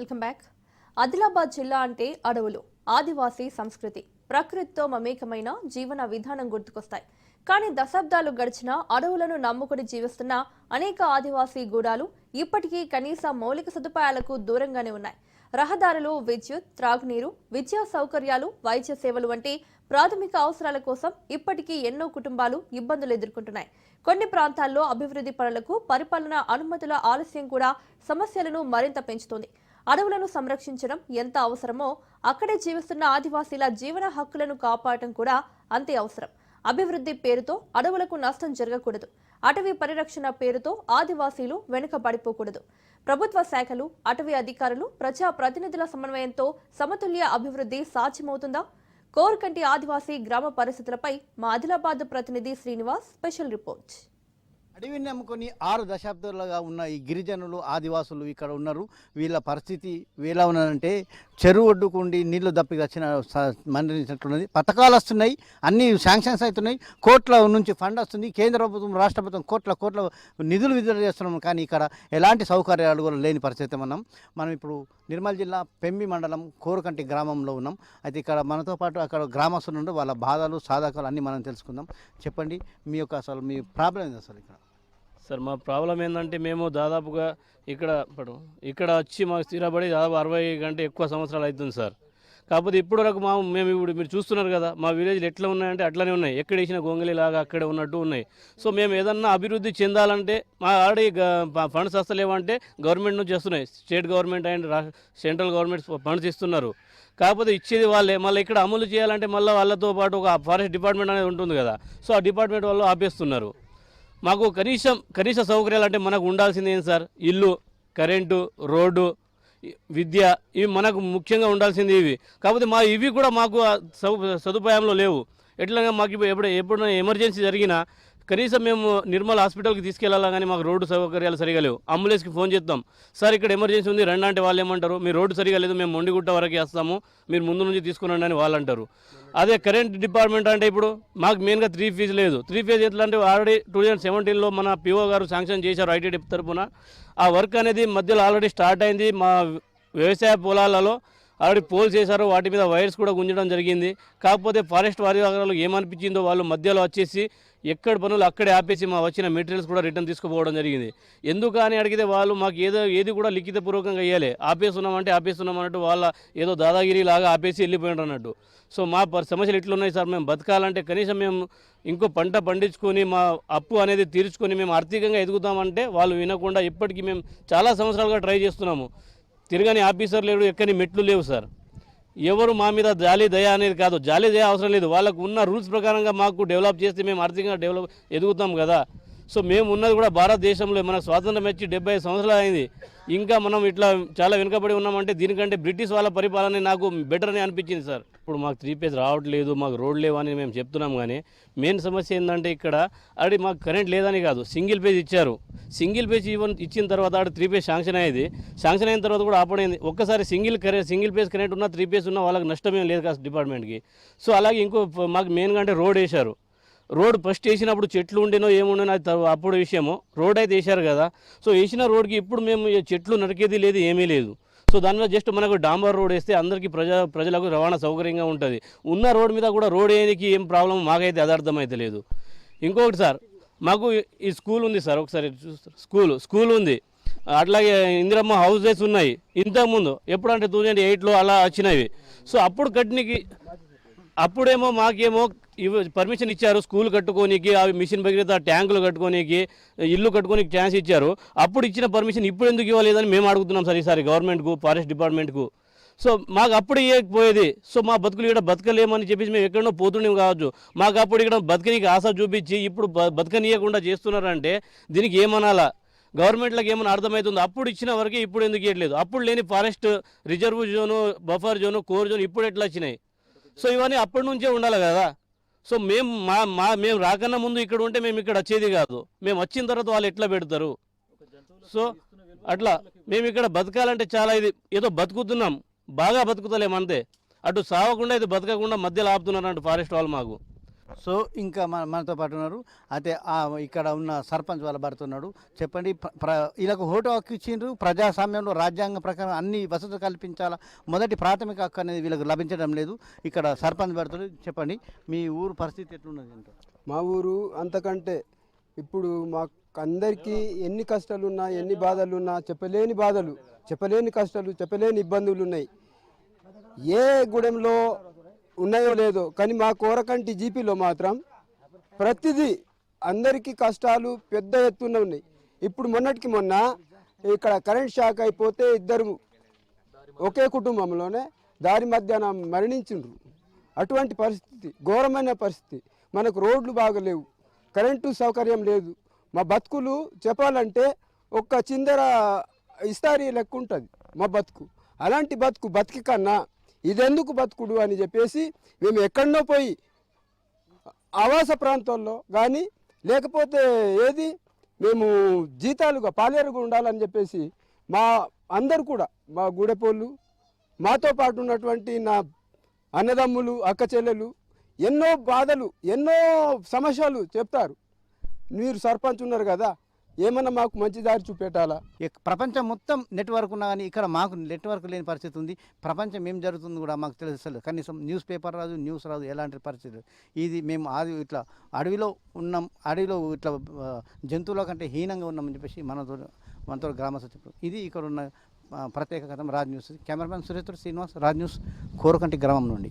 Welcome back. Adilabad జిల్లా అంటే అడవులు, ఆదివాసీ సంస్కృతి, ప్రకృతితో మమేకమైన జీవన విధానం గుర్తుకొస్తాయి. కానీ దశాబ్దాలు గడిచిన అడవులను నమ్ముకుని జీవిస్తున్న అనేక ఆదివాసీ గూడాలు ఇప్పటికీ కనీస మౌలిక సదుపాయాలకు దూరంగానే ఉన్నాయి. రహదారులు, విద్యుత్, త్రాగునీరు, విద్యా సౌకర్యాలు, వైద్య సేవలు వంటి ప్రాథమిక అవసరాల కోసం ఇప్పటికీ ఎన్నో కుటుంబాలు ఇబ్బందులు ఎదుర్కొంటున్నాయి. కొన్ని ప్రాంతాల్లో అభివృద్ధి పనులకు పరిపాలన అనుమతుల ఆలస్యం కూడా సమస్యలను మరింత పెంచుతోంది. అడవులను సంరక్షించడం ఎంత అవసరమో అక్కడే జీవిస్తున్న ఆదివాసీల జీవన హక్కులను కాపాడటం కూడా అంతే అవసరం. అభివృద్ధి పేరుతో అడవులకు నష్టం జరగకూడదు. అటవీ పరిరక్షణ పేరుతో ఆదివాసీలు వెనుకబడిపోకూడదు. ప్రభుత్వ శాఖలు, అటవీ అధికారులు, ప్రజా ప్రతినిధుల సమన్వయంతో సమతుల్య అభివృద్ధి సాధ్యమవుతుందా? కోరుకంటి ఆదివాసీ గ్రామ పరిస్థితులపై మా ఆదిలాబాద్ ప్రతినిధి శ్రీనివాస్ స్పెషల్ రిపోర్ట్. అడవిని నమ్ముకొని 6 దశాబ్దాలుగా ఉన్న ఈ గిరిజనులు, ఆదివాసులు ఇక్కడ ఉన్నారు. వీళ్ళ పరిస్థితి ఎలా ఉన్నదంటే చెరువు ఒడ్డుకుండి నీళ్లు దప్పికి వచ్చిన మండినట్టున్నది. పథకాలు వస్తున్నాయి, అన్ని శాంక్షన్స్ అవుతున్నాయి, కోట్ల నుంచి ఫండ్ వస్తుంది, కేంద్ర ప్రభుత్వం, రాష్ట్ర ప్రభుత్వం కోట్ల నిధులు విడుదల చేస్తున్నాం. కానీ ఇక్కడ ఎలాంటి సౌకర్యాలు కూడా లేని పరిస్థితి మనం ఇప్పుడు నిర్మల్ జిల్లా పెంబి మండలం కోరుకంటి గ్రామంలో ఉన్నాం. అయితే ఇక్కడ మనతో పాటు అక్కడ గ్రామస్తులు ఉండే వాళ్ళ బాధలు, సాధకాలు అన్నీ మనం తెలుసుకుందాం. చెప్పండి, మీ యొక్క అసలు మీ ప్రాబ్లం ఏంది అసలు ఇక్కడ? సార్, మా ప్రాబ్లం ఏంటంటే మేము దాదాపుగా ఇక్కడ వచ్చి మాకు స్థిరపడి దాదాపు 60 కంటే ఎక్కువ సంవత్సరాలు అవుతుంది సార్. కాకపోతే ఇప్పుడు వరకు మేము ఇప్పుడు మీరు చూస్తున్నారు కదా, మా విలేజ్లు ఎట్లా ఉన్నాయంటే అట్లనే ఉన్నాయి. ఎక్కడ వేసిన గొంగలి లాగా అక్కడే ఉన్నట్టు ఉన్నాయి. సో మేము ఏదన్నా అభివృద్ధి చెందాలంటే మా ఆల్రెడీ ఫండ్స్ వస్తలేవంటే గవర్నమెంట్ నుంచి వస్తున్నాయి. State government and central government funds ఇస్తున్నారు. కాకపోతే ఇచ్చేది వాళ్ళే. మళ్ళీ ఇక్కడ అమలు చేయాలంటే మళ్ళీ వాళ్ళతో పాటు ఒక ఫారెస్ట్ డిపార్ట్మెంట్ అనేది ఉంటుంది కదా, సో ఆ డిపార్ట్మెంట్ వాళ్ళు ఆపేస్తున్నారు. మాకు కనీస సౌకర్యాలు అంటే మనకు ఉండాల్సింది ఏంటి సార్? ఇల్లు, కరెంటు, రోడ్డు, విద్య, ఇవి మనకు ముఖ్యంగా ఉండాల్సింది ఇవి. కాకపోతే ఇవి కూడా మాకు సదుపాయంలో లేవు. ఎట్లా మాకు ఎప్పుడైనా ఎమర్జెన్సీ జరిగినా కనీసం మేము నిర్మల్ హాస్పిటల్కి తీసుకెళ్ళాలా, కానీ మాకు రోడ్డు సౌకర్యాలు సరిగా లేవు. అంబులెన్స్కి ఫోన్ చేస్తాం, సార్ ఇక్కడ ఎమర్జెన్సీ ఉంది రండి అంటే వాళ్ళు ఏమంటారు, మీ రోడ్డు సరిగా లేదు, మేము మొండిగుట్ట వరకు వేస్తాము, మీరు ముందు నుంచి తీసుకురండి అని వాళ్ళు అంటారు. అదే కరెంట్ డిపార్ట్మెంట్ అంటే ఇప్పుడు మాకు మెయిన్గా 3 ఫేజ్ లేదు. 3 ఫేజ్ ఎట్లా అంటే ఆల్రెడీ 2017లో మన పిఓ గారు శాంక్షన్ చేశారు ఐటీడీ తరఫున. ఆ వర్క్ అనేది మధ్యలో ఆల్రెడీ స్టార్ట్ అయింది. మా వ్యవసాయ పొలాలలో ఆల్రెడీ పోల్స్ చేశారు, వాటి మీద వైర్స్ కూడా గుంజడం జరిగింది. కాకపోతే ఫారెస్ట్ అధికారులు ఏమనిపించిందో వాళ్ళు మధ్యలో వచ్చేసి ఎక్కడ పనులు అక్కడే ఆపేసి మా వచ్చిన మెటీరియల్స్ కూడా రిటర్న్ తీసుకుపోవడం జరిగింది. ఎందుకు అని అడిగితే వాళ్ళు మాకు ఏది కూడా లిఖితపూర్వకంగా ఇవ్వాలి. ఆపేస్తున్నామంటే ఆపేస్తున్నాం అన్నట్టు వాళ్ళ ఏదో దాదాగిరి లాగా ఆపేసి వెళ్ళిపోయినారు అన్నట్టు. సో మా సమస్యలు ఇట్లున్నాయి సార్. మేము బతకాలంటే కనీసం మేము ఇంకో పంట పండించుకొని మా అప్పు అనేది తీర్చుకొని మేము ఆర్థికంగా ఎదుగుతామంటే వాళ్ళు వినకుండా ఇప్పటికీ మేము చాలా సంవత్సరాలుగా ట్రై చేస్తున్నాము. తిరగని ఆఫీసర్ లేడు, ఎక్కని మెట్లు లేవు సార్. ఎవరు మా మీద జాలి దయ అనేది కాదు, జాలి దయ అవసరం లేదు. వాళ్ళకు ఉన్న రూల్స్ ప్రకారంగా మాకు డెవలప్ చేస్తే మేము ఆర్థికంగా ఎదుగుతాం కదా. సో మేము ఉన్నది కూడా భారతదేశంలో మనకు స్వాతంత్రం వచ్చి 75 సంవత్సరాలు అయింది. ఇంకా మనం ఇట్లా చాలా వెనుకబడి ఉన్నామంటే దీనికంటే బ్రిటిష్ వాళ్ళ పరిపాలన నాకు బెటర్ అని అనిపించింది సార్. ఇప్పుడు మాకు 3 ఫేజ్ రావట్లేదు, మాకు రోడ్ లేవు అని మేము చెప్తున్నాం. కానీ మెయిన్ సమస్య ఏంటంటే ఇక్కడ అది మాకు కరెంట్ లేదని కాదు, సింగిల్ పేజ్ ఇచ్చారు. సింగిల్ పేజ్ ఇచ్చిన తర్వాత 3 ఫేజ్ శాంక్షన్ అయ్యేది. శాంక్షన్ అయిన తర్వాత కూడా ఆపడైంది. ఒక్కసారి సింగిల్ పేజ్ కరెంట్ ఉన్న 3 ఫేజ్ ఉన్న వాళ్ళకి నష్టమేం లేదు కాదు డిపార్ట్మెంట్కి. సో అలాగే ఇంకో మాకు మెయిన్గా అంటే రోడ్ వేశారు. రోడ్ ఫస్ట్ వేసినప్పుడు చెట్లు ఉండేనో ఏముండేనో అది అప్పుడు విషయము. రోడ్ అయితే వేశారు కదా, సో వేసిన రోడ్కి ఇప్పుడు మేము చెట్లు నరికేది లేదు, ఏమీ లేదు. సో దానిలో జస్ట్ మనకు డాంబర్ రోడ్ వేస్తే అందరికీ ప్రజలకు రవాణా సౌకర్యంగా ఉంటుంది. ఉన్న రోడ్ మీద కూడా రోడ్ వేయడానికి ఏం ప్రాబ్లం మాకైతే అది అర్థమైతే లేదు. ఇంకొకటి సార్, మాకు ఈ స్కూల్ ఉంది సార్, ఒకసారి చూస్తారు స్కూల్ ఉంది. అట్లాగే ఇందిరమ్మ హౌసెస్ ఉన్నాయి. ఇంతకుముందు ఎప్పుడంటే 2008లో అలా వచ్చినవి. సో అప్పుడు కట్టినకి అప్పుడేమో మాకేమో పర్మిషన్ ఇచ్చారు స్కూల్ కట్టుకోనికి, అవి మిషన్ భగీరథ ట్యాంకులు కట్టుకోనికి, ఇల్లు కట్టుకోనికి ఛాన్స్ ఇచ్చారు. అప్పుడు ఇచ్చిన పర్మిషన్ ఇప్పుడు ఎందుకు ఇవ్వలేదని మేము అడుగుతున్నాం సార్ ఈసారి గవర్నమెంట్కు, ఫారెస్ట్ డిపార్ట్మెంట్కు. సో మాకు అప్పుడు ఇవ్వకపోయేది. సో మా బతుకులు ఇక్కడ బతకలేమని చెప్పేసి మేము ఎక్కడో పోతుండేవి కావచ్చు. మాకు అప్పుడు ఇక్కడ బతకనికి ఆశ చూపించి ఇప్పుడు బతకనీయకుండా చేస్తున్నారంటే దీనికి ఏమనాలా? గవర్నమెంట్లకు ఏమైనా అర్థమవుతుంది? అప్పుడు ఇచ్చిన వరకే ఇప్పుడు ఎందుకు ఇవ్వట్లేదు? అప్పుడు లేని forest reserve zone, buffer zone, core zone ఇప్పుడు ఎట్లా వచ్చినాయి? సో ఇవన్నీ అప్పటి నుంచే ఉండాలి కదా. సో మేము రాకన్నా ముందు ఇక్కడ ఉంటే మేము ఇక్కడ వచ్చేది కాదు. మేము వచ్చిన తర్వాత వాళ్ళు ఎట్లా పెడతారు? సో అట్లా మేము ఇక్కడ బతకాలంటే చాలా ఇది ఏదో బతుకుతున్నాం, బాగా బతుకుతలేము అంతే. అటు సావకుండా ఇది బతకకుండా మధ్యలో ఆపుతున్నారు అంటే ఫారెస్ట్ వాళ్ళు మాకు. సో ఇంకా మనతో పాటు ఉన్నారు. అయితే ఇక్కడ ఉన్న సర్పంచ్ వాళ్ళ భర్త ఉన్నాడు. చెప్పండి, వీళ్ళకు ఓటు హక్కు ఇచ్చిండ్రు, ప్రజాస్వామ్యంలో రాజ్యాంగ ప్రకారం అన్ని వసతులు కల్పించాలా, మొదటి ప్రాథమిక హక్కు అనేది వీళ్ళకి లభించడం లేదు. ఇక్కడ సర్పంచ్ భర్తలు చెప్పండి, మీ ఊరు పరిస్థితి ఎట్లున్నది అంటే? మా ఊరు అంతకంటే ఇప్పుడు మాకు అందరికీ ఎన్ని కష్టాలున్నా ఎన్ని బాధలున్నా చెప్పలేని బాధలు, చెప్పలేని కష్టాలు, చెప్పలేని ఇబ్బందులు ఉన్నాయి. ఏ గూడెంలో ఉన్నాయో లేదో కానీ మా కోరకంటి జీపీలో మాత్రం ప్రతిదీ అందరికీ కష్టాలు పెద్ద ఎత్తున ఉన్నాయి. ఇప్పుడు మొన్నటికి మొన్న ఇక్కడ కరెంట్ షాక్ అయిపోతే ఇద్దరు ఒకే కుటుంబంలోనే దారి మధ్యాహ్నం మరణించిండ్రు. అటువంటి పరిస్థితి, ఘోరమైన పరిస్థితి. మనకు రోడ్లు బాగలేవు, కరెంటు సౌకర్యం లేదు. మా బతుకులు చెప్పాలంటే ఒక్క చిందర ఇస్తారీ లెక్క ఉంటుంది మా బతుకు. అలాంటి బతికి కన్నా ఇదెందుకు బతుకుడు అని చెప్పేసి మేము ఎక్కడనో పోయి ఆవాస ప్రాంతాల్లో కానీ లేకపోతే ఏది మేము జీతాలుగా పాలేరుగా ఉండాలని చెప్పేసి మా అందరు కూడా, మా గూడెపోళ్ళు, మాతో పాటు ఉన్నటువంటి నా అన్నదమ్ములు, అక్క చెల్లెలు ఎన్నో బాధలు, ఎన్నో సమస్యలు చెప్తారు. మీరు సర్పంచ్ ఉన్నారు కదా, ఏమన్నా మాకు మంచి దారి చూపెట్టాలా? ప్రపంచం మొత్తం నెట్వర్క్ ఉన్నా కానీ ఇక్కడ మాకు నెట్వర్క్ లేని పరిస్థితి ఉంది. ప్రపంచం ఏం జరుగుతుంది కూడా మాకు తెలుస్తలేదు. కనీసం న్యూస్ పేపర్ రాదు, న్యూస్ రాదు, ఎలాంటి పరిస్థితి. ఇది మేము ఇట్లా అడవిలో ఉన్నాం, అడవిలో ఇట్లా జంతువుల కంటే హీనంగా ఉన్నామని చెప్పేసి మనతో గ్రామస్తులు చెప్పారు. ఇది ఇక్కడ ఉన్న ప్రత్యేక కథం Raj news. Cameraman Suresh Srinivas, Raj news, Korukanti గ్రామం నుండి.